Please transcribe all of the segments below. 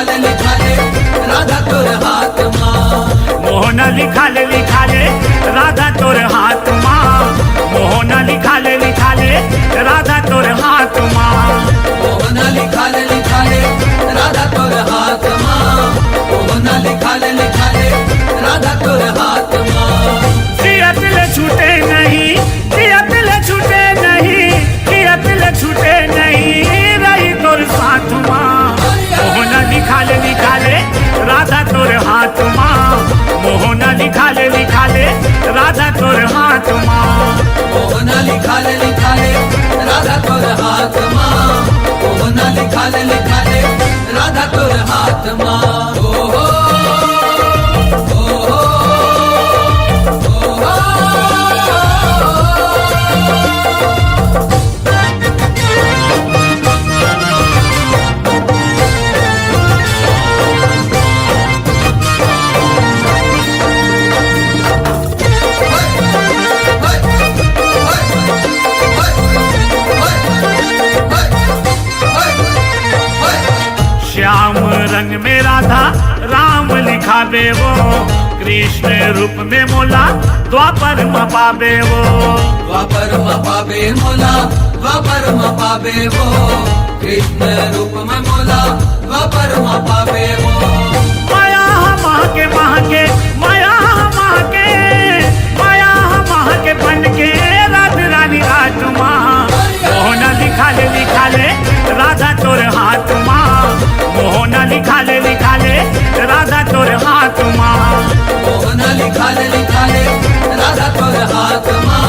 लिखाले राधा तोर हाथ माँ। मोहन लिखाले राधा तोर हाथ माँ। मोहन लिखाले राधा तोर हाथ माँ। मोहन लिखाले राधा तोर हाथ माँ। मोहन लिखाले राधा तोर हाथ माँ। जियत ले छूटे नहीं, जियत ले छूटे नहीं, जियत ले छूटे नहीं, रही तोर साथ माँ। मोहन लिखाले राधा तोर हाथ माँ। मोहन लिखाले राधा तोर हाथ माँ। मोहन लिखाले राधा तोर हाथ माँ। मोहन लिखाले राधा तोर हाथ माँ। ओ हो श्याम रंग में राधा राम लिखावे वो। कृष्ण रूप में मोला द्वापर में पावे वो। द्वापर में पावे मोला, द्वापर में पावे वो। कृष्ण रूप में मोला द्वापर में पावे वो। माया महके महके, माया महके, माया महके बन के रात रानी रात माँ। मोहन लिखाले राधा तोर हाथ माँ। मोहन लिखाले राधा तोर हाथ माँ। मोहन लिखाले राधा तोर हाथ माँ।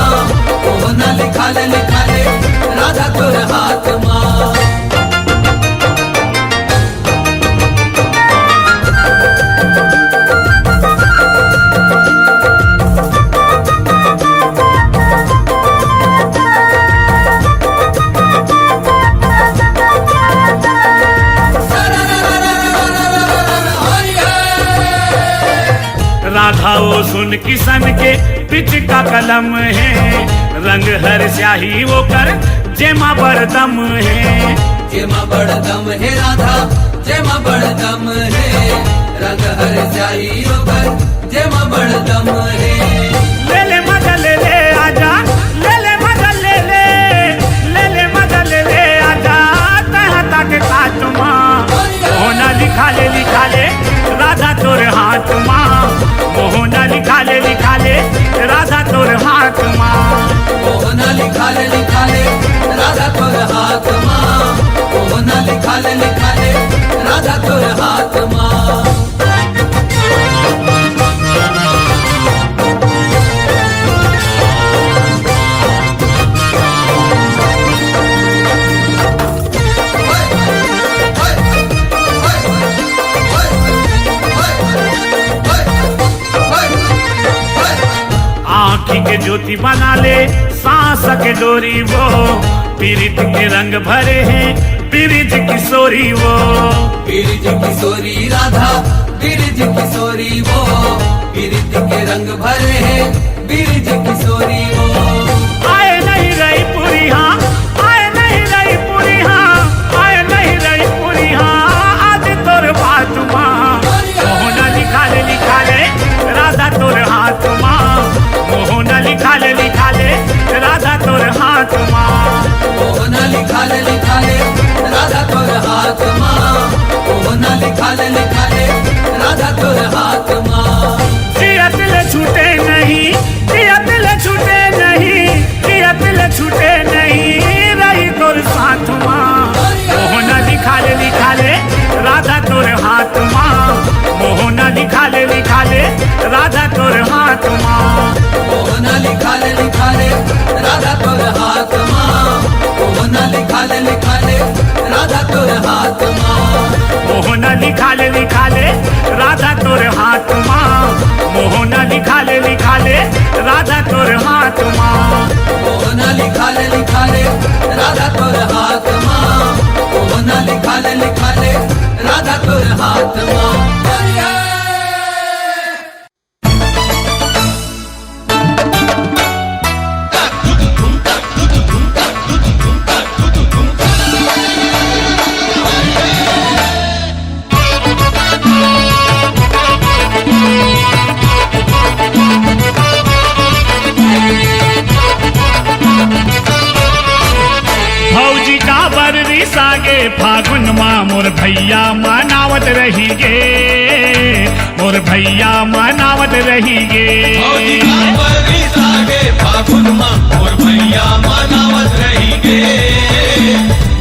मोहन लिखाले राधा तोर हाथ माँ। राधा वो सुन किसन के पिच का कलम है। रंग हर स्याही वो कर जेमा बड़दम है। जेमा बड़दम है राधा, जेमा बड़दम है। रंग हर स्याही होकर जेमा बड़दम है। ले ले मजा ले ले आजा, ले ले मजा ले ले, ले ले मजा ले ले आजा, तह तक काट माँ। मोहन लिखाले राधा तोर हाथ माँ। मोहन लिखाले राधा तोर हाथ माँ। मोहन लिखाले राधा तोर हाथ माँ। मोहन लिखाले राधा तोर हाथ माँ। आँखी के ज्योति बना ले सांस के डोरी वो। पीरित के रंग भरे हैं बिरिज किशोरी वो। बिरिज किशोरी राधा, बिरिज किशोरी वो। बिरिज के रंग भरे हैं बिरिज किशोरी वो। आए नहीं रही पूरी हाँ, आए नहीं रही पूरी हाँ, आए नहीं रही पूरी हाँ, आज तोर बात माँ। मोहन लिखाले राधा तोर हाथ माँ। मोहन लिखाले राधा तोर हाथ माँ। मोहन लिखाले राधा तोर हाथ माँ। मोहन लिखाले राधा तोर हाथ माँ। जियत ले छूटे नहीं, जियत ले छूटे नहीं, जियत ले छूटे नहीं, रही तोर साथ माँ। मोहन लिखाले राधा तोर हाथ माँ। मोहन लिखाले राधा तोर हाथ माँ। मोहन लिखाले राधा तोर हाथ माँ। मोहन लिखाले राधा तोर हाथ माँ। मोहन लिखाले राधा तोर हाथ माँ। मोहन लिखाले राधा तोर हाथ माँ। मोहन लिखाले राधा तोर हाथ माँ। मोहन लिखाले राधा तोर हाथ माँ। मनावत रही गे, मोर भैया मनावत रही गे। भौजी कांवरी सागे फागुन माँ मोर भैया मनावत रही गे,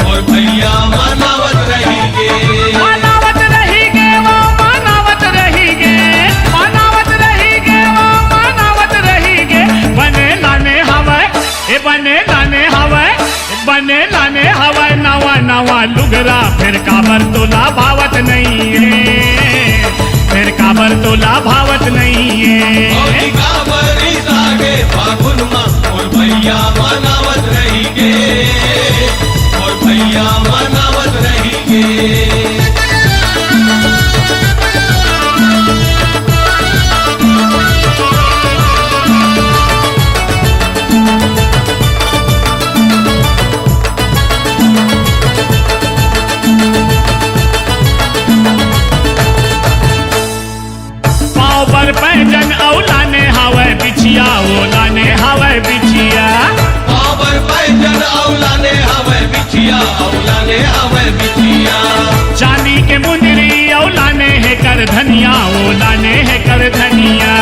मोर भैया मनावत रही गे। मनावत रही गे वो मनावत रही गे, मनावत रही गे वो मनावत रही गे। बने लाने हवा ए बने लाने हवा, बने लाने हवा नवा नवा लुगरा, फिर काबर तोला भावत नहीं है, फिर काबर तोला भावत नहीं है। भौजी कांवरी सागे फागुन माँ मोर भैया मनावत रही गे, मोर भैया मनावत रही गे। पर पैजन औलाने हवे बिछिया, ओलाने हवे बिछिया। पावर पैजन औलाने हवे बिछिया, औलाने हवे बिछिया। चांदी के मुंदरी औलाने है कर धनिया, ओलाने है कर धनिया।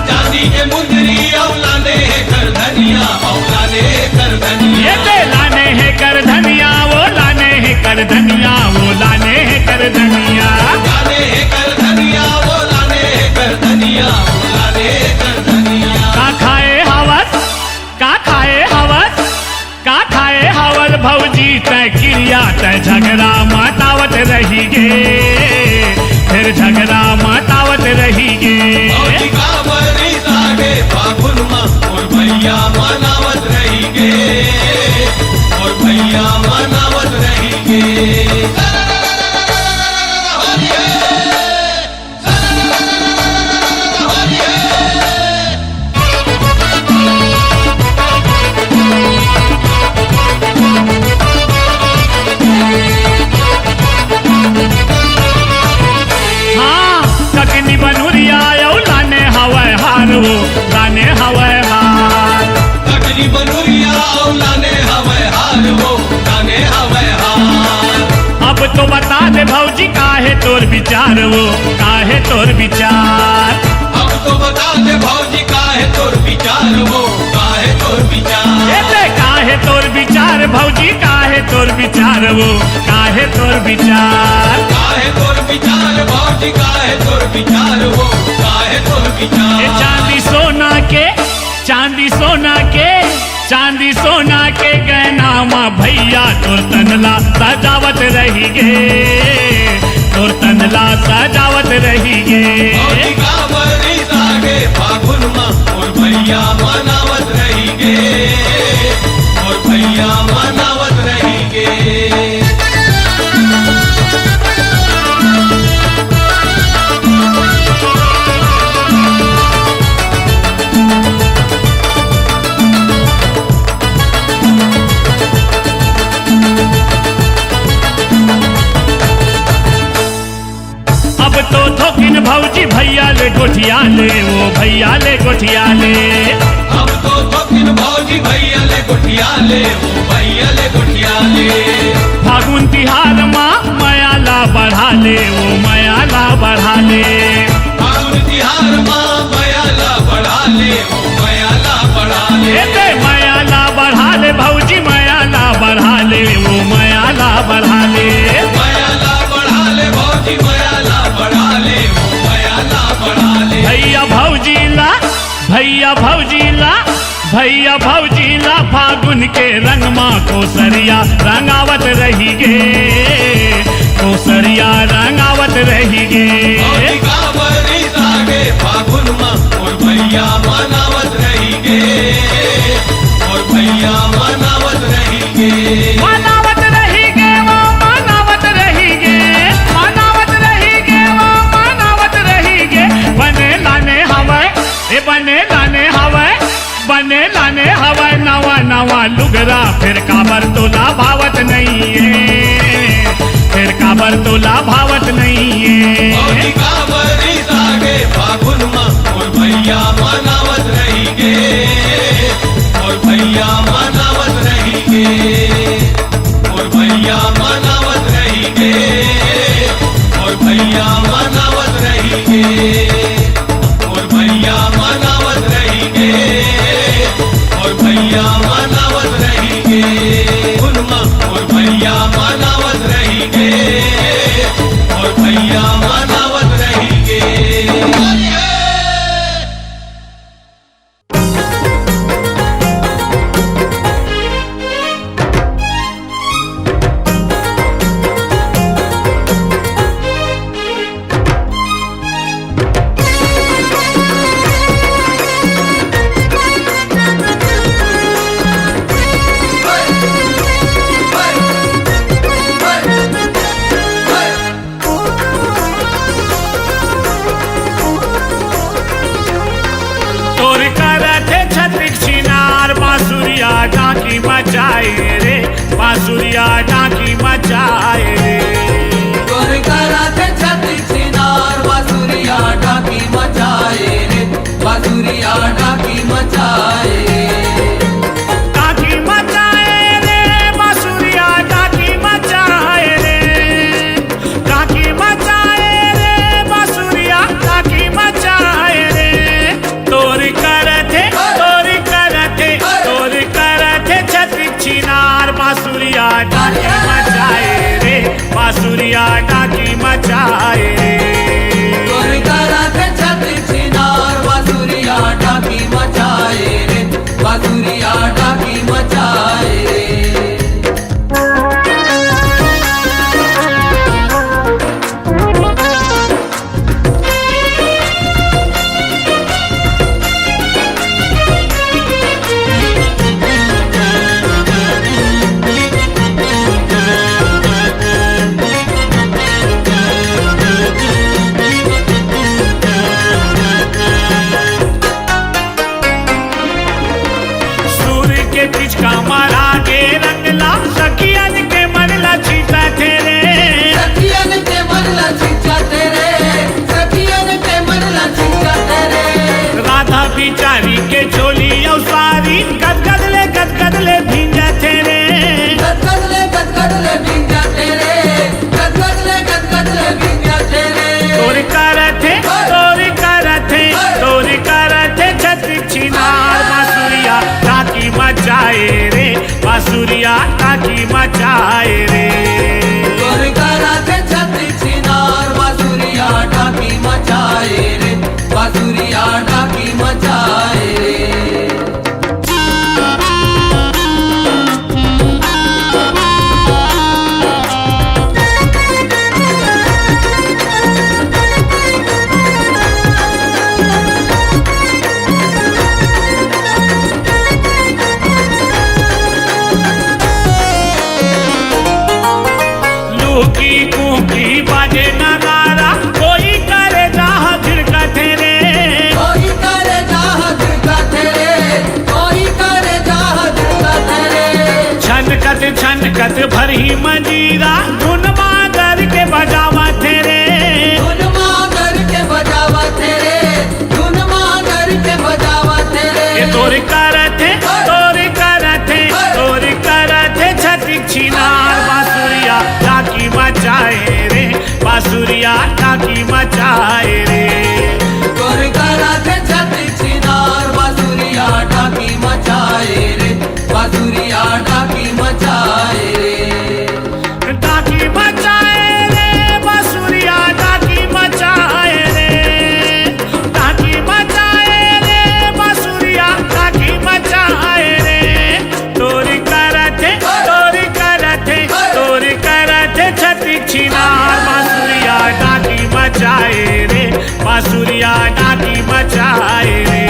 चांदी के मुंदरी औलाने है कर धनिया, औलाने कर धनिया। ये लाने है कर धनिया, ओलाने है कर धनिया, ओलाने है कर धनिया। लाने है कर धनिया, ओलाने है कर धनिया, ओलाने कर धनिया। का खाए हवस, का खाए हवस, का खाए हवस भौजी तय क्रिया, तय झगड़ा मटावत रही गे, फिर झगड़ा मटावत रही गे। भौजी कांवरी सागे फागुन माँ मोर भैया मनावत रही गे, मोर भैया मनावत रही गे। हाँ ककनी बनुरिया लाने हवाए हार वो, लाने हवाए हार। कटनी बनुरिया औलाने हवे हार हो, लाने हवे हार। अब तो बता दे भौजी काहे तोर विचार वो, काहे तोर विचार। अब तो बता दे भौजी काहे तोर विचार हो, काहे तोर विचार। ये काहे तोर विचार भौजी, काहे तोर विचार वो, काहे तोर विचार। काहे तोर विचार भौजी, काहे तोर विचार हो, काहे तोर ये विचार। चांदी सोना के, चांदी सोना के, चांदी सोना के गहना माँ भैया तोर तनला सजावत रही गे, तोर तनला सजावत रही गे। भौजी कांवरी सागे फागुन माँ मोर भैया मनावत रही गे, मोर भैया मनावत रही गे। अब तो थोकिन भौजी भैया ले गोठिया ले, वो भैया ले गोठिया ले। अब तो थोकिन भौजी भैया ले गोठिया ले, ओ भैया ले गोठिया ले। फागुन तिहार माँ मयाला बढ़ा ले, वो मयाला बढ़ा ले। फागुन तिहार माँ मयाला बढ़ा ले, ओ मयाला बढ़ा ले। एते मयाला बढ़ा ले भौजी, मयाला बढ़ा ले, वो मयाला बढ़ा ले। मयाला बढ़ा ले भौजी, मयाला बढ़ा ले, ओ मयाला बढ़ा ले। भैया भौजी ला, भैया भौजी ला, भैया भौजी ला फागुन के रंग माँ कोसरिया रंगावत रही गे, कोसरिया रंगावत रही गे। भौजी कांवरी सागे फागुन माँ मोर भैया मनावत रही गे, मोर भैया मनावत रही गे। मनावत रही गे वो मनावत रही गे, मनावत रही गे वो मनावत रही गे। बने लाने हवा ए बने लाने हवा, बने लाने हवा नवा नवा लुगरा, फिर काबर तोला भावत नहीं है, फिर काबर तोला भावत नहीं है। भौजी कांवरी सागे फागुन माँ मोर भैया मनावत रही गे, मोर भैया मनावत रही गे, मोर भैया मनावत रही गे, मचाए रे तोर करात छत्र छिनार बासुरिया डाकी मचाए रे बासुरिया डाकी मचाए रे सूर्य के पिचका मारा के रंगला सखियन के मनला छीटा थे रे सखियन के मनला छिचा तेरे सखियन के मनला छिचा तेरे राधा बिचारी के चोली और सारी गदगदले भींजा थे रे गदगदले भिंजा तेरे गदगदले भिंजा तेरे तोर करथे छत्र छिनार बासुरिया टाकी मचाए रे बासुरिया टाकी मचाए रे तोर करात छत्र छिनार बासुरिया डाकी मचाए रे बासुरिया डाकी मचाए रे लूकी कूकी बाजे नगारा कोई करे जाह झिड़का थे रे कोई करे जाह दिलका तेरे कोई करे जाह दिलका तेरे छनकत भरी मंजीरा धुन मादर के बजावा थे रे धुन मांगर के बजावा तेरे धुन मांगर के बजावा तेरे ये तोर करथे छत्र छिनार बासुरिया टाकी मचाए रे बासुरिया टाकी मचाए रे तोर करात छत्र छिनार बासुरिया डाकी मचाए रे बासुरिया डाकी मचाए रे टाकी मचाए रे बासुरिया टाकी मचाए रे टाकी मचाए रे बासुरिया टाकी मचाए रे तोर करथे छत्र छिनार बासुरिया टाकी मचाए रे बासुरिया टाकी मचाए रे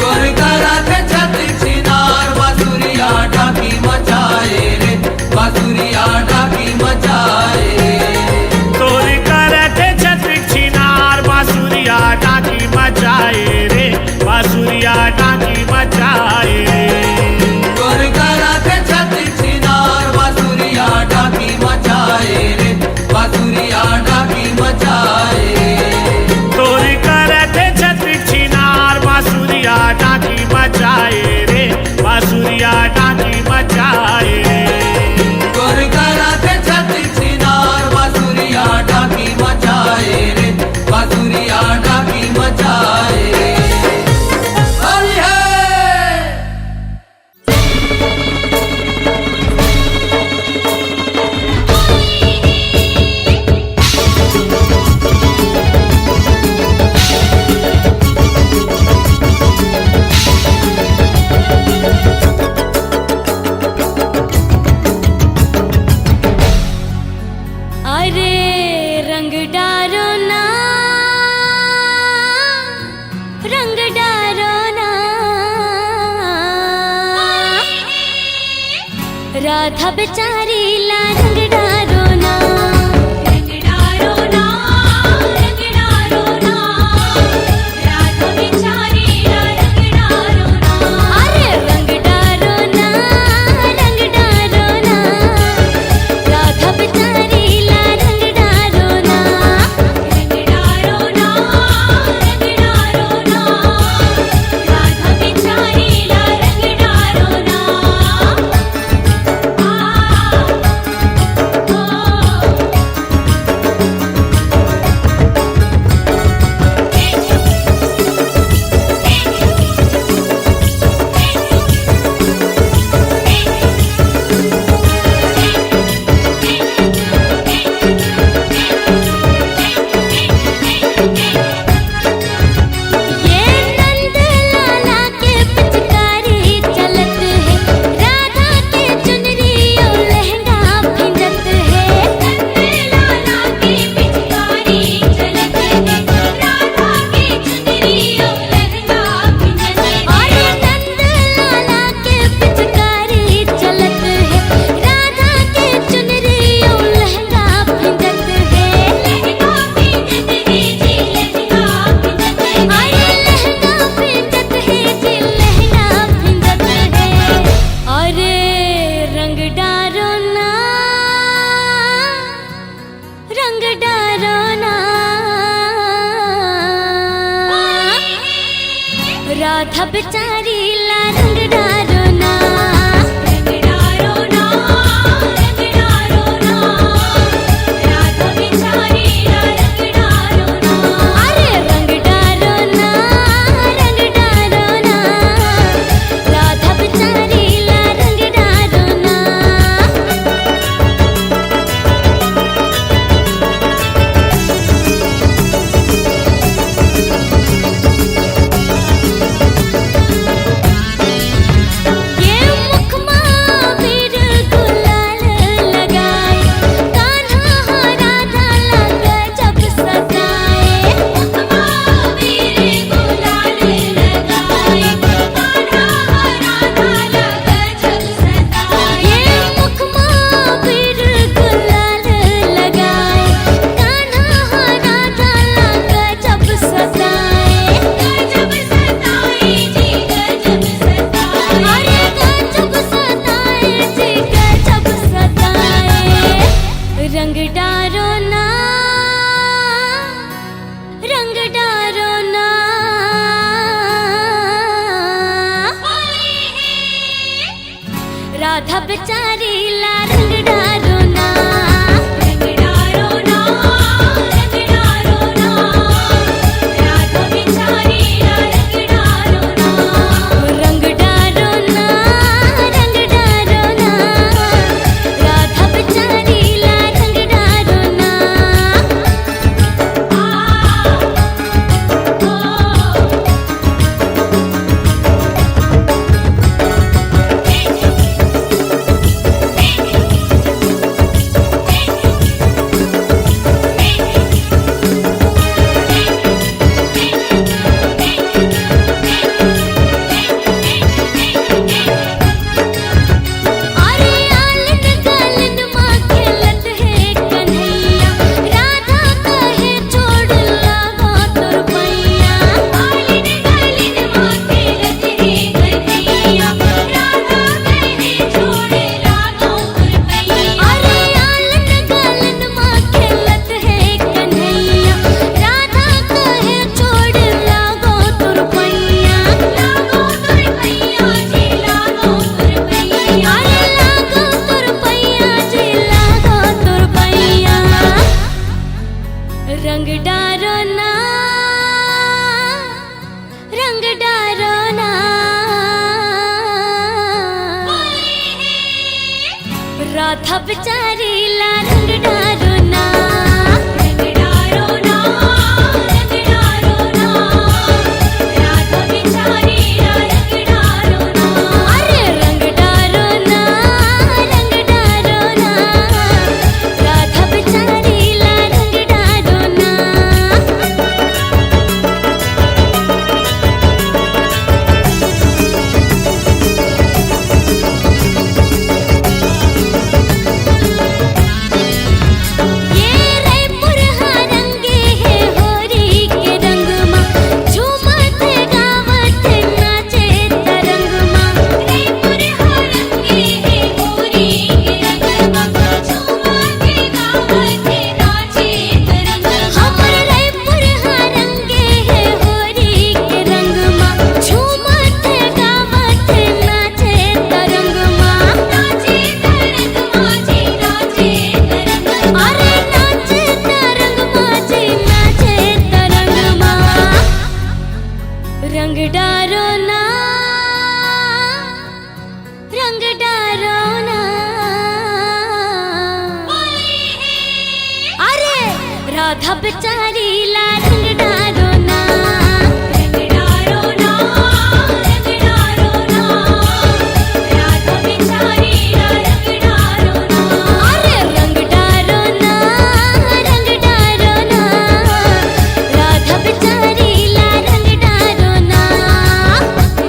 तोर करात छत्र छिनार बासुरिया डाकी मचाए रे बासुरिया डाकी मचाए रे तोर करथे छत्र छिनार बासुरिया टाकी मचाए रे बासुरिया टाकी मचाए रे तोर करात छत्र छिनार बासुरिया डाकी मचाए रे बासुरिया डाकी मचाए रे तोर करथे छत्र छिनार बासुरिया टाकी मचाए रे बासुरिया टाकी मचाए रे तोर करात छत्र छिनार बासुरिया डाकी मचाए रे बासुरिया डाकी मचाए रे हरि है अरे रंग डारो ना राधा बेचारी ला रंग डारो ना रंग डारो ना रंग डारो ना राधा बेचारी ला रंग डारो ना अरे रंग डारो ना रंग डारो ना राधा बेचारी ला रंग डारो ना रंग डारो ना रंग डारो ना राधा बेचारी ला रंग डारो ना रंग डारो ना राधा बेचारी ला रंग डारो ना रंग डारो ना रंग डारो ना राधा बेचारी ला रंग डारो ना अरे रंग डारो ना राधा बेचारी ला रंग डारो ना ये मुखमा फिर गुलाल लगाए कान्हा राधा लग जब सताए मुखमा फिर गुलाल लगाए कान्हा राधा लग जब सताए ये मुखमा फिर गुलाल लगाए कान्हा राधा लग जब सताए गजब सताए जी गजब सताए अरे गजब सताए जी गजब सताए रंग डारो ना रंग डारो ना राधा बेचारी ला रंग डारो ना रंग डारो ना रंग डारो ना राधा बेचारी ला रंग डारो ना रंग डारो ना रंग डारो ना राधा बेचारी ला रंग डारो ना अरे आलन गालन माँ खेलत है कन्हैया राधा कहे छोड़ लागा तोर पैया आलन गालन माँ खेलत है कन्हैया राधा कहे छोड़ लागा तोर पैया अरे आलन गालन माँ खेलत है कन्हैया राधा कहे छोड़ लागा तोर पैया लागो तोर पैया जी लागो तोर पैया अरे लागो तोर पैया जी लागो तोर पैया रंग डारो ना रंग डारो ना राधा बेचारी ला रंग डारो ना रंग डारो ना रंग डारो ना राधा बेचारी ला रंग डारो ना अरे रंग डारो ना राधा बेचारी ला रंग डारो ना ये रायपुर रंगे है होरी के रंग माँ झूमत गावत नाचे तरंग माँ रायपुर रंगे है होरी के रंग माँ झूमत गावत नाचे तरंग हमर रायपुर रंगे है होरी के रंग माँ झूमत गावत नाचे तरंग माँ नाचे तरंग माँ जी नाचे तरंग अरे नाचे तरंग माँ जी नाचे तरंग माँ रंग डारो ना रंग डारो ना अरे राधा बेचारी ला रंग डारो ना रंग डारो ना रंग डारो ना राधा बेचारी ला रंग डारो ना अरे रंग डारो ना राधा बेचारी ला रंग डारो ना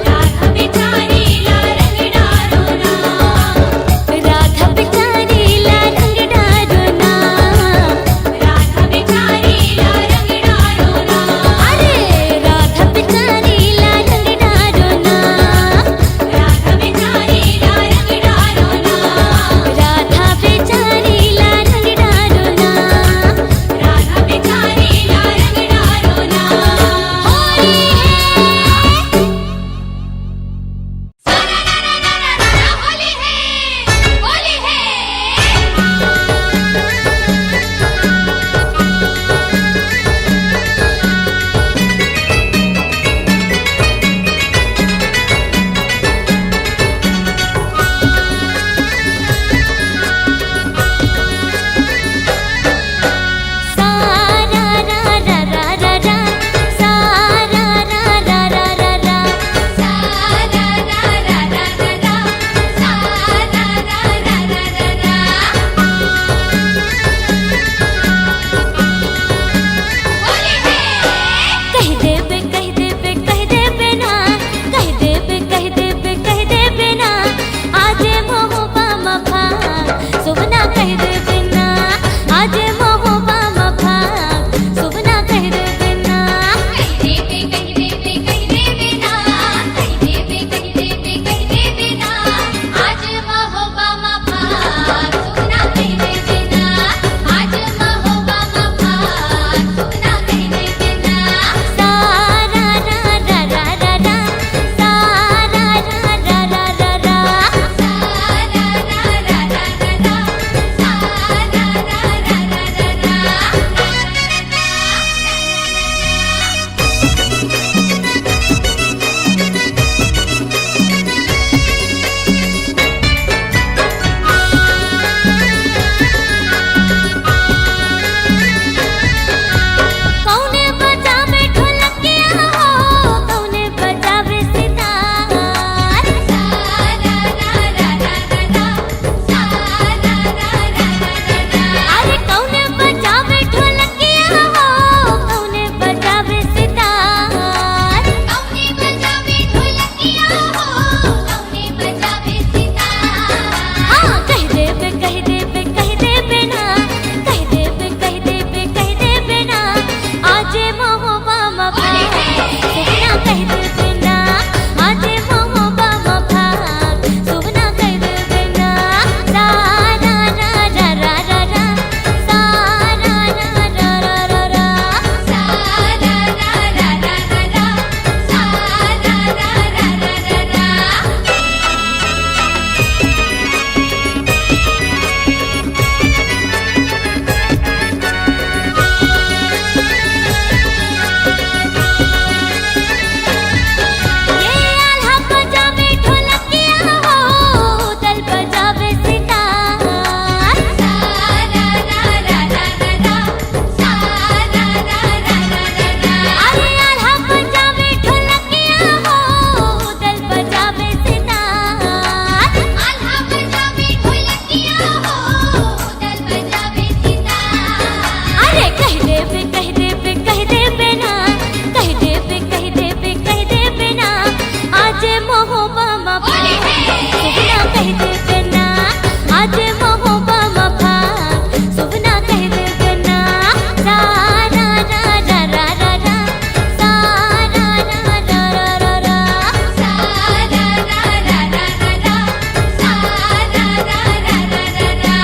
राधा बेचारी ला रंग डारो ना राधा बेचारी ला रंग डारो ना राधा बेचारी ला रंग डारो ना दे बे कह दे बे कह दे बे ना कह दे बे कह दे बे कह दे बे ना आज मोहब्बा मफा सुबना कह दे बे ना आज मोहब्बा मफा सुबना कह दे बे ना रा रा रा रा रा रा रा सा रा रा रा रा रा रा सा रा रा रा रा रा रा सा रा रा रा रा रा रा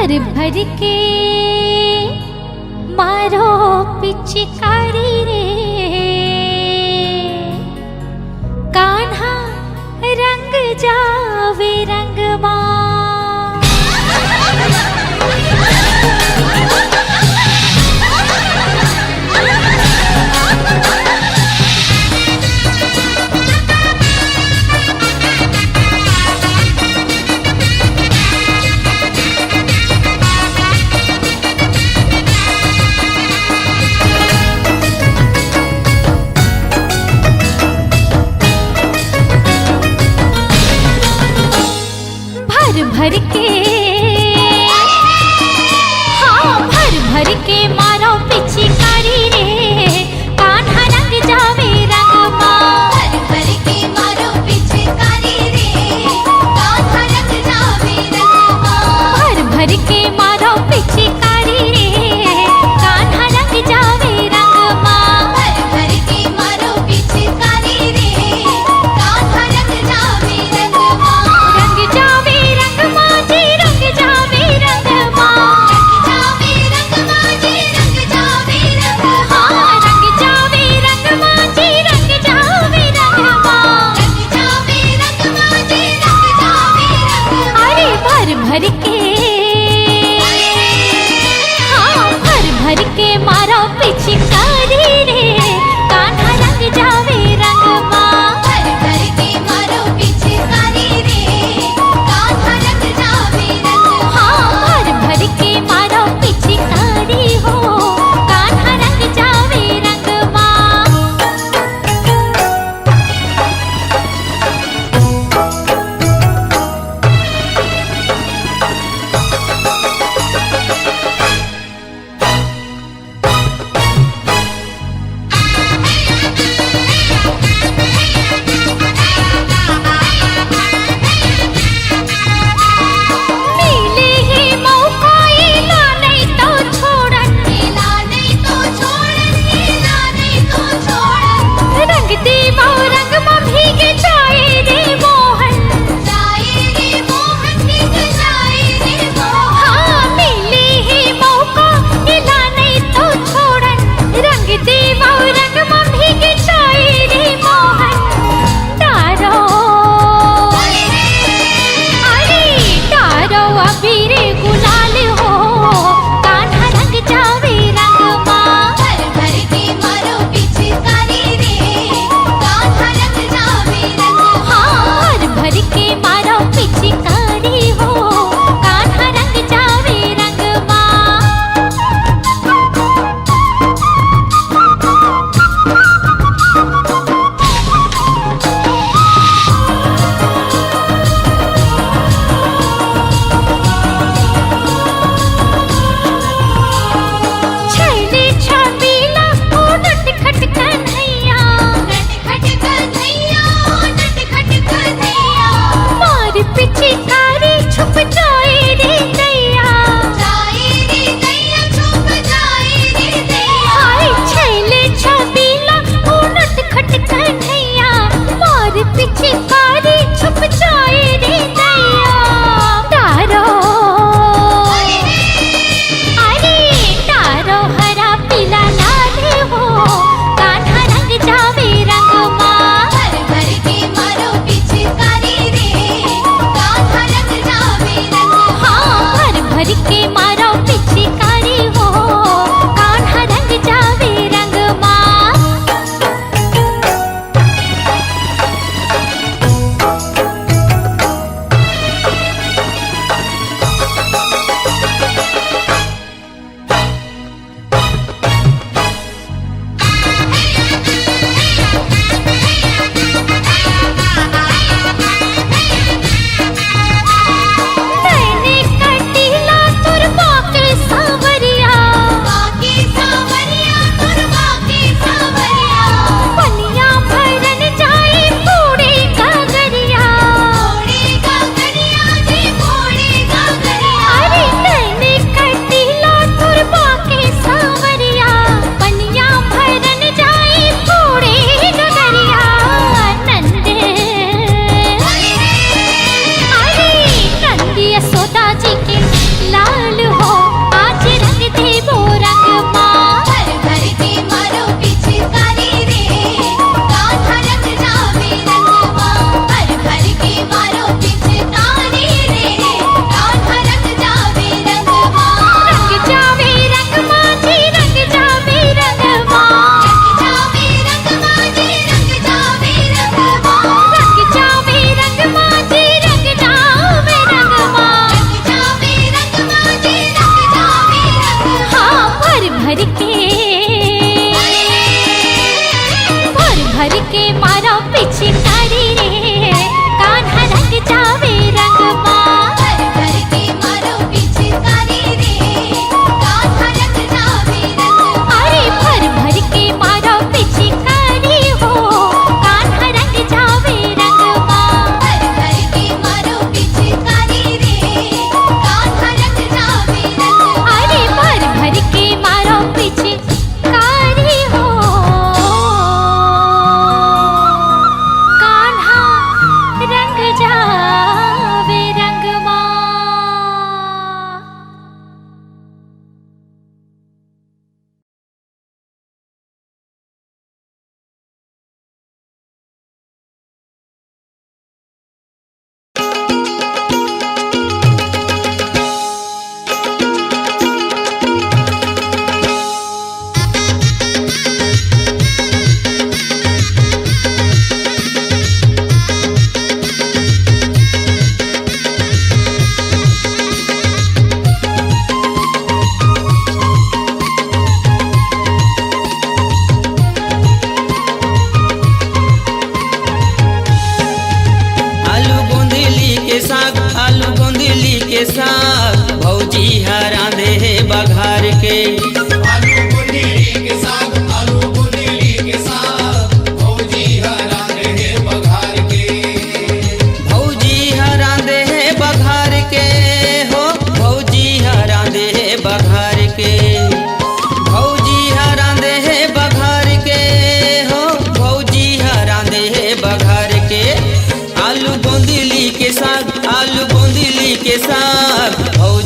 भर भर के मारो पिचकारी रे कान्हा रंग जावे रंगमा भर के हाँ भर भर के मारो पिचकारी रे कान्हा रंग जावे रंगमा भर भर के मारो पिचकारी रे कान्हा रंग जावे रंगमा भर भर के मारो पिचकारी रे कान्हा रंग जावे रंगमा भर भर के मारो पिचकारी रे कान्हा रंग जावे रंगमा रंग जावे भर के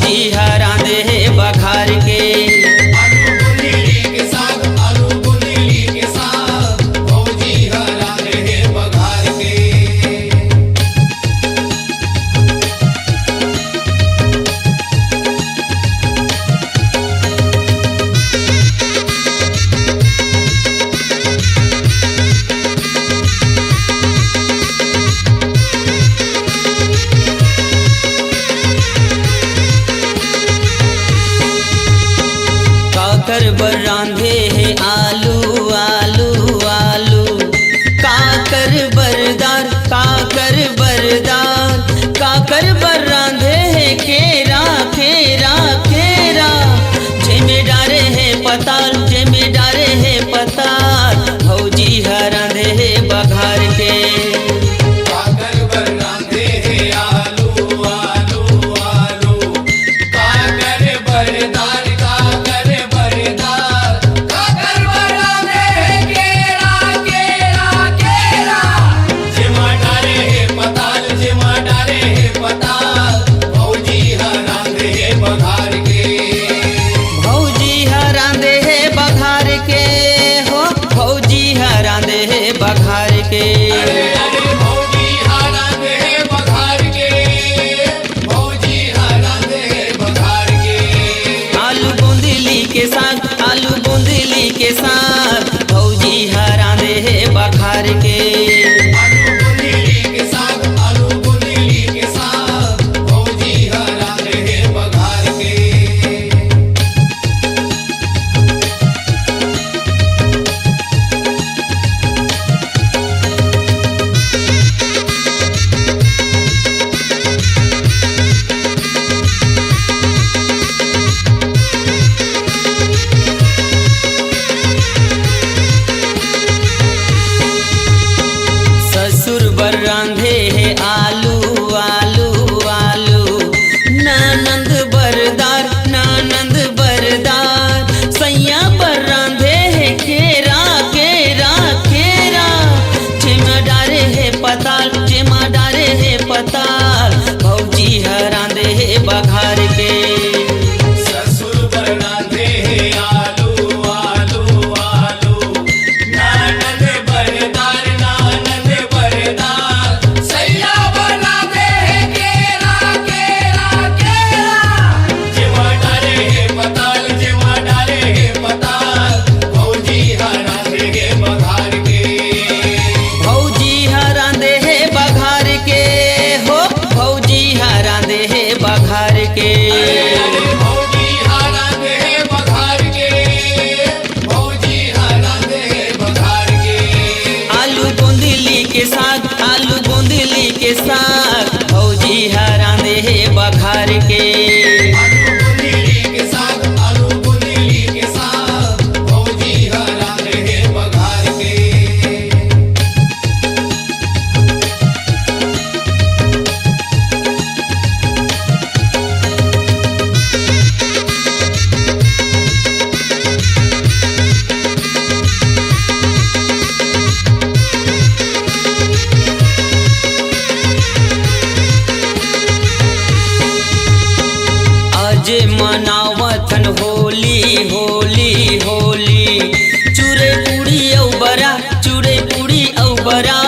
भौजी हरा दे बघार के। आलू बुंदीली के साग, आलू बुंदीली के साग, भौजी हरा दे बघार के। काकर बर रांधे है आलू आलू आलू, काकर बरदार काकर बरदार, काकर बर रांधे है केरा केरा केरा, जेमे डारे है पताल जेमे डारे है पताल, भौजी हरांधे है बघार के। काकर बर रांधे है आलू आलू आलू, काकर बरदार काकर बरदार, काकर बर रांधे है केरा केरा केरा, जेमा डारे है पताल जेमा डारे है पताल, भौजी हरांधे है बघार के। भौजी हरांधे है बघार के हो, भौजी हरांधे है बघार के। अरे अरे भौजी हरांधे है बघार के, भौजी हरांधे है बघार के। आलू बूंदीली के साग आलू बूंदीली के साग, भौजी हरांधे है बघार के। आलू बुंदीली के साग, आलू बुंदीली के साग, भौजी हरांधे है बघार के। ससुर बर रांधे है आलू आलू आलू, ननंद बरदार ननंद बरदार, सैया बर रांधे है केरा केरा केरा, जेमा डारे है पताल जेमा डारे है पताल, भौजी हरांधे है बघार के। ससुर बर रांधे है आलू आलू आलू, ननंद बरदार ननंद बरदार, सैया बर रांधे है केरा केरा केरा, जेमा डारे है पताल जेमा डारे है पताल, भौजी हरांधे है बघार के। भौजी हरांधे है बघार के हो, भौजी हरांधे है बघार के। अरे भौजी हरांधे है बघार के, भौजी हरांधे है बघार के। आलू बूंदीली के साग आलू बूंदीली के साग, भौजी हरांधे है बघार के। आलू बुंदीली के साग, आलू बुंदीली के साग, भौजी हरांधे है बघार के। आज मनावथन होली होली होली, चूरे पूड़ी औ बरा चूरे पूड़ी औ बरा,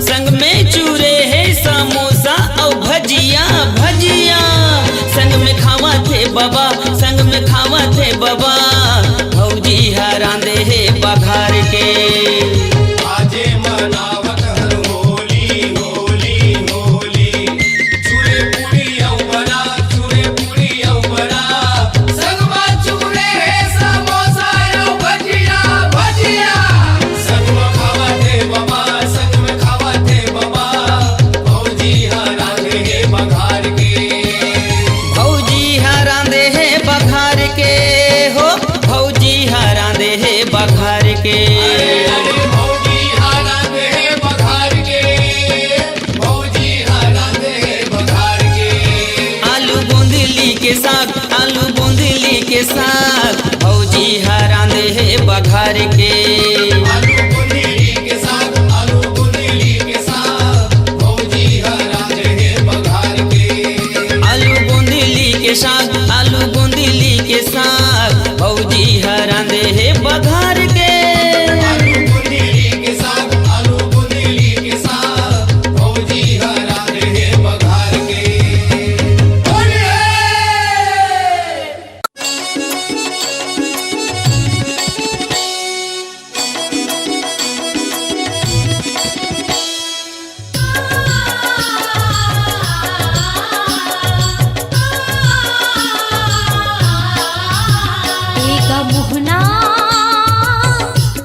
संग में चूरे है समोसा औ भजिया भजिया, संग में खावा थे बाबा संग में खावा थे बाबा, भौजी हरांधे है बघार के। आजे मनावत हर होली होली होली, चूरे पूड़ी औ बरा चूरे पूड़ी औ बरा, संगमा चूरे है समोसा औ भजिया भजिया, संग में खावा थे बाबा संग में खावा थे बाबा, भौजी हरांधे है बघार के। भौजी हरांधे है बघार के हो, भौजी हरांधे है बघार के। अरे भौजी हरांधे है बघार के, भौजी हरांधे है बघार के। आलू बूंदीली के साग आलू बूंदीली के साग, भौजी हरांधे है बघार के। आलू बुंदीली के साग, आलू बुंदीली के साग, भौजी हरांधे है बघार के। आलू बूंदीली के साग आलू बूंदीली के साग भौजी हरा दे हे बघार के आलू बूंदीली के साग आलू बूंदीली के साग भौजी हरा दे बघार के होली है। एक मोहना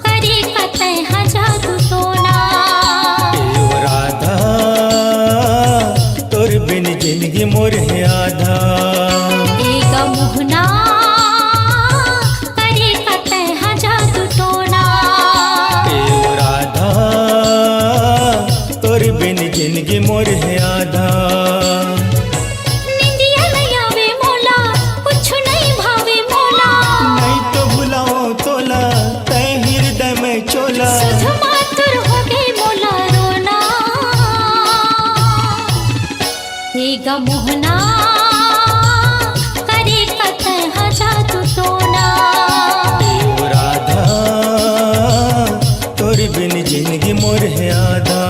करे कतई जादू टोना एओ राधा तोर बिन जिंदगी मोर है आधा एक मोहना करे कतई जादू टोना एओ राधा तोर बिन जिंदगी मोर है आधा निंदिया नहीं आवे मोला कुछ नहीं भावे मोला नहीं तो भुलाओ तोला तय हृदय में चोला सुध मातुर हो गई मोला रोना एक मोहना करे कतई जादू टोना एओ राधा तोर बिन जिंदगी मोर है आधा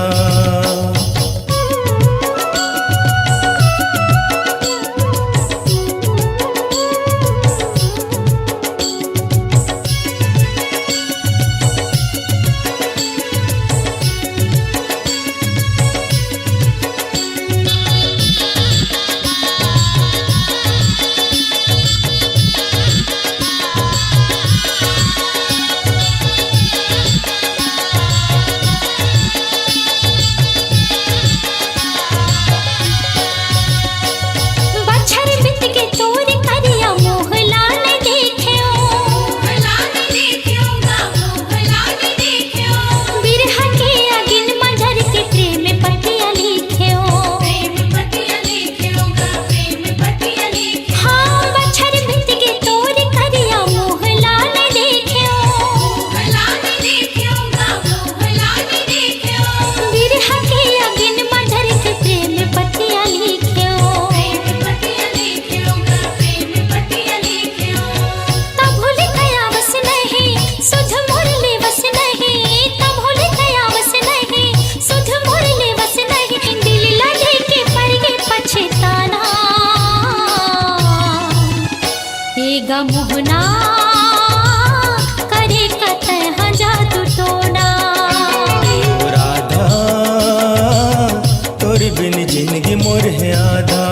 बछर बित के तोर करिया मोहला ने देखियो बिरहा के अगिन मंझर के प्रेम पटिया लिखियो हाँ बछर बित के तोर करिया मोहला ने देखियो बिरहा के अगिन मंझर के प्रेम पटिया लिखियो तब भूल गया बस नहीं सुध मुरली बस नहीं तब भूल गया बस नहीं सुध मुरली बस नहीं दिल लगे के पड़ गए पछताना एगा मोहना करे कतई जादू टोना एओ राधा तोर बिन जिंदगी मोर है आधा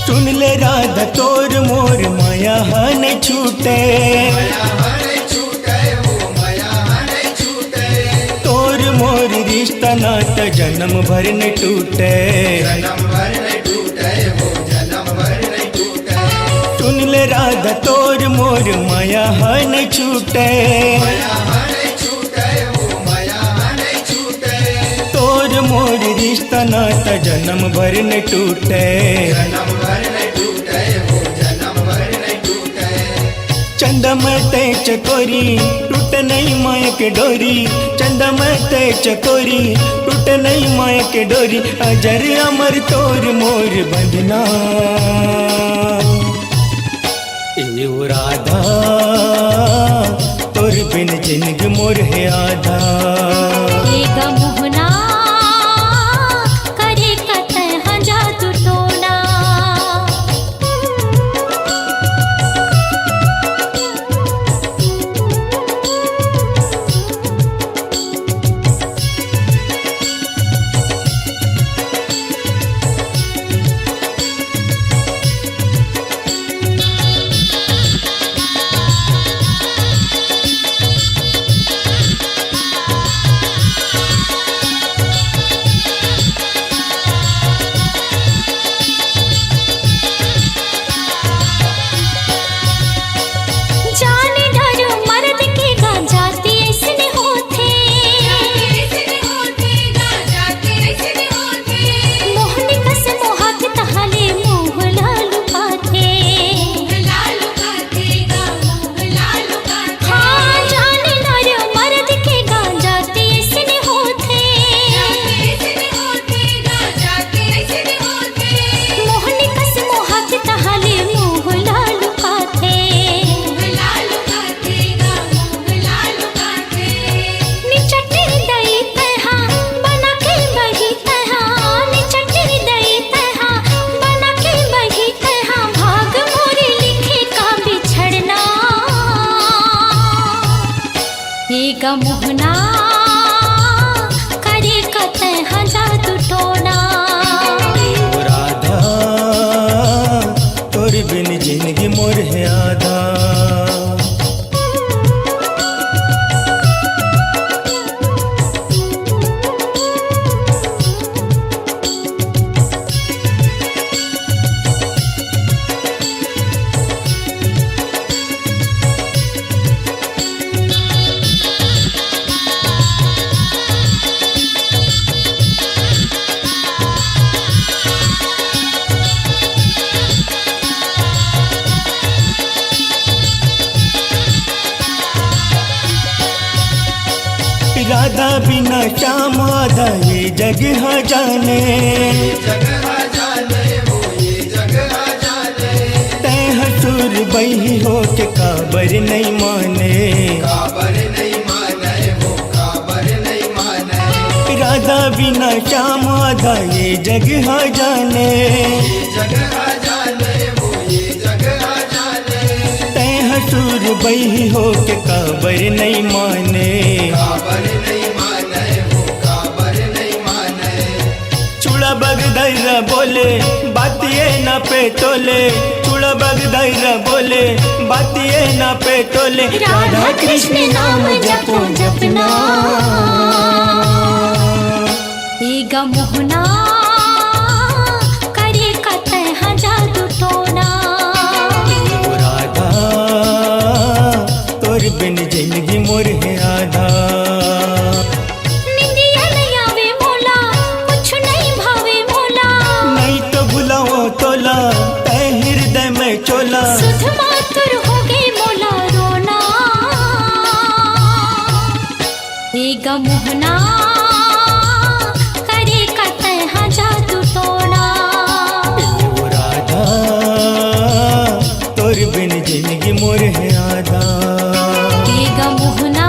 चुन ले राधा तोर मोर माया हन छूटे माया हरे छूटे वो माया हरे छूटे तोर मोर रिश्ता नाता जन्म भर न टूटे जन्म भर नहीं टूटे वो जन्म भर नहीं टूटे चुन ले राधा तोर मोर माया हन छूटे माया हरे छूटे वो माया हरे छूटे तोर मोर रिश्ता नाता जन्म भर न टूटे जन्म भर नहीं टूटे वो जन्म भर नहीं टूटे चंदा मते चकोरी टूट नहीं माया के डोरी चंदा मते चकोरी टूट नहीं माया के डोरी अजर अमर तोर मोर बंधना एओ राधा तोर बिन जिंदगी मोर है आधा एगा मोहना करे कतई जादू टोना राधा बिना श्याम आधा ये जग हाँ जाने, जगह जाने वो ये जगह जाने, तै हसूर बही हो के काबर नहीं माने, काबर नहीं माने वो काबर नहीं माने, राधा बिना श्याम आधा ये जग हाँ जाने, जगह जाने वो ये जगह जाने, तै हसूर बही हो के काबर नहीं माने, काबर नहीं माने वो काबर नहीं माने, चूड़ा बग धैर्य बोले बात ये ना पे तोले, चूड़ा बग धैर्य बोले बात ये ना पे तोले, राधा कृष्ण नाम जपो जपना, एगा मोहना करे कतः जादू टोना, ओ राधा तोर बिन जिंदगी मोर है आधा, निंदिया नहीं आवे मोला, कुछ नहीं भावे मोला, नहीं तो भुलाओ तोला तै हृदय में चोला, सुध मातुर हो गई मोला रोना, एगा मोहना करे कतः जादू टोना, ओ राधा तोर बिन जिंदगी मोर है आधा, एगा मोहना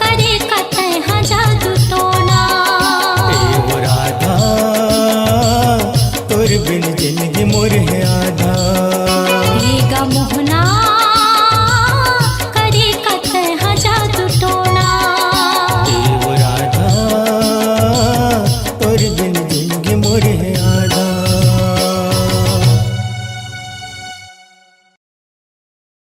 करे कतः जादू टोना, ओ राधा तोर बिन जिंदगी मोर है आधा।